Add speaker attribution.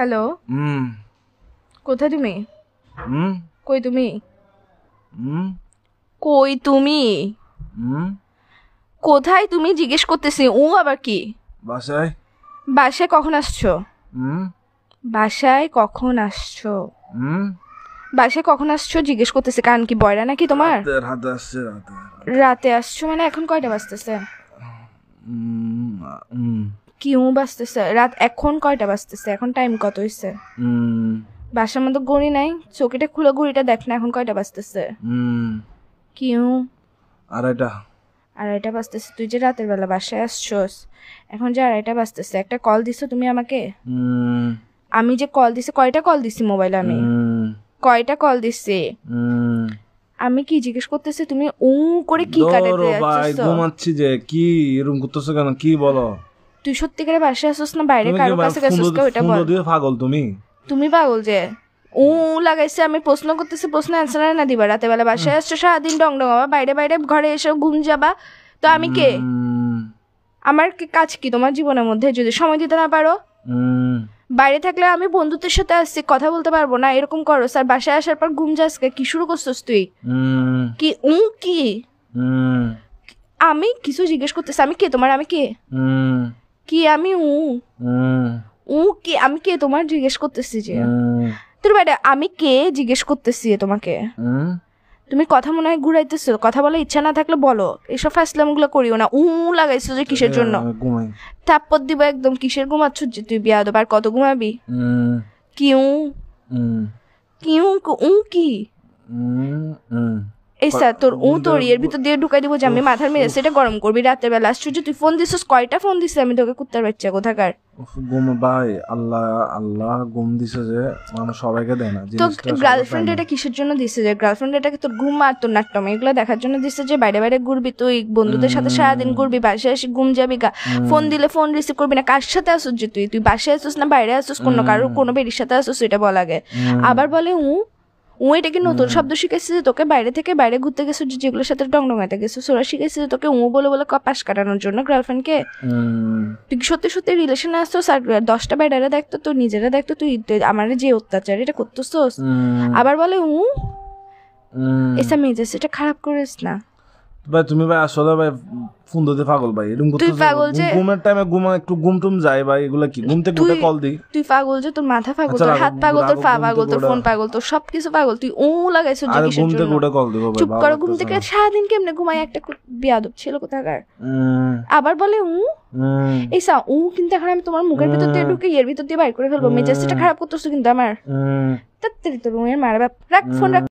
Speaker 1: Hello কোথায় তুমি? কই তুমি? কই তুমি? কোথায় তুমি জিজ্ঞেস করতেছি। আবার কি?
Speaker 2: বাসায়।
Speaker 1: বাসায় কখন আসছো? বাসায় কখন আসছো? বাসায় কখন আসছো জিজ্ঞেস করতেছি। কান কি বয়রা নাকি তোমার?
Speaker 2: রাতে আসছে।
Speaker 1: রাতে আসছো মানে এখন কয়টা বাজতেছে? কি বাজতেছে? রাত এখন কয়টা বাজতেছে? এখন টাইম কত হইছে? বাসার মধ্যে ঘড়ি নাই, চোখেটা খুলে ঘড়িটা দেখ না এখন কয়টা বাজতেছে। কি আড়াইটা বাজতেছে। তুই যে রাতের বেলা বাসায় আসছোস, এখন যে আড়াইটা বাজতেছে, একটা কল দিছো তুমি আমাকে? আমি যে কল দিছি, কয়টা কল দিছি মোবাইলে? আমি কয়টা কল দিছি? আমি কি জিজ্ঞেস করতেছি, তুমি করে কি কাটাতে যাচ্ছিস?
Speaker 2: ঘুমাচ্ছি যে। কি এরকম করতেছ কেন? কি বলো?
Speaker 1: তুই সত্যিকারে বাসায় আসছিস না বাইরে কারো কাছে গেছিস? ওটা বল।
Speaker 2: পাগল তুমি
Speaker 1: পাগল যে লাগাইছে। আমি প্রশ্ন করতেছি, প্রশ্ন অ্যান্সার না দিবা? রাতে বেলা বাসায় আসছো, সারাদিন ডং ডং আবার বাইরে বাইরে ঘরে এসে ঘুম যাবা। তো আমি কে? আমার কি কাজ কি তোমার জীবনের মধ্যে যদি সময় দিতে না পারো? বাইরে থাকলে আমি বন্ধুদের সাথে আসছি, কথা বলতে পারবো না? এরকম করো স্যার। বাসায় আসার পর ঘুম যাস, কি শুরু করছিস তুই? কি কি আমি কিছু জিজ্ঞেস করতেছি। আমি কে তোমার? আমি কে? কি আমি কি আমি কে তোমার জিজ্ঞেস করতেছি যে তোর বাইরে আমি কে জিজ্ঞেস করতেছি তোমাকে। তুমি কথা মনে হয় ঘুরাইতেছো। কথা বলার ইচ্ছা না থাকলে বলো। এসব ফাসলাম গুলো করিও না। লাগাইছো যে কিসের জন্য? থাপ্পড় দিব একদম। কিসের ঘুমাচ্ছ যে তুই? বিয়াদব। আর কত ঘুমাবি? কি কি এই স্যার তোর তোর এর ভিতর দিয়ে ঢুকাই দিব যে আমি মাথার মেরে সেটা গরম করবি রাতের বেলা। আশ্চর্য, তুই ফোন দিছিস। কয়টা ফোন দিছিস আমি তোকে? কুত্তার বাচ্চা কোথাকার।
Speaker 2: ভাই আল্লাহ ঘুম দিছে যে মানুষ সবাইকে দেয় না।
Speaker 1: তো গার্লফ্রেন্ড এটা কিসের জন্য দিছে? যে গার্লফ্রেন্ড এটাকে তোর ঘুম আর তোর নাট্যম এগুলো দেখার জন্য দিছে যে বাইরে বাইরে ঘুরবি তুই, বন্ধুদের সাথে সারাদিন ঘুরবি, বাসায় এসে ঘুম যাবি। ফোন দিলে ফোন রিসিভ করবি না। কার সাথে আসছিস যে তুই বাসায় আসছিস না বাইরে আসছিস? কোনো বেরির সাথে আসছিস এটা বল আগে। আবার বলে এটা কি নতুন শব্দ শিখেছিস যে তোকে? বাইরে থেকে বাইরে ঘুরতে গেছিস, যেগুলোর সাথে ডংডঙাইতে গেছিস ওরা শিখেছিস তোকে বলে বলে পাশ কাটানোর জন্য গার্লফ্রেন্ডকে? তুই সত্যি সত্যি রিলেশনে আসছিস আর 10টা বাইরে দেখতো, তো নিজেরা দেখতো তুই আমার যে অত্যাচার এটা করতেছিস। আবার বলে এসা মেজাজ এটা খারাপ করিস না
Speaker 2: ভাই। তুমি ভাই আসলে ভাই ফোন দিতে পাগল ভাই। এরকম করতেছ।
Speaker 1: তুই পাগল যে
Speaker 2: ঘুমের টাইমে একটু ঘুম যায় ভাই। এগুলা কি? ঘুম থেকে উঠে কল দিই।
Speaker 1: তুই পাগল যে তোর মাথা পাগল, তোর হাত পাগল, তোর পা পাগল, তোর ফোন পাগল, তোর সবকিছু পাগল। তুই লাগাইছিস যে কিসের জন্য?
Speaker 2: ঘুম থেকে উঠে কল দিব ভাই।
Speaker 1: চুপ করো। ঘুম থেকে সারাদিন কেমনে ঘুমাই একটা বিয়াদব ছিল কোথাকার। আবার বলে এইসা কিন্তু এখন আমি তোমার মুখের ভিতর দিয়ে ঢুকে এর ভিতর দিয়ে বাইর করে ফেলবো। মেজাজটা খারাপ করতেছো কিন্তু আমার। তাড়াতাড়ি তোর মারা বাপ। রাখ ফোন রাখ।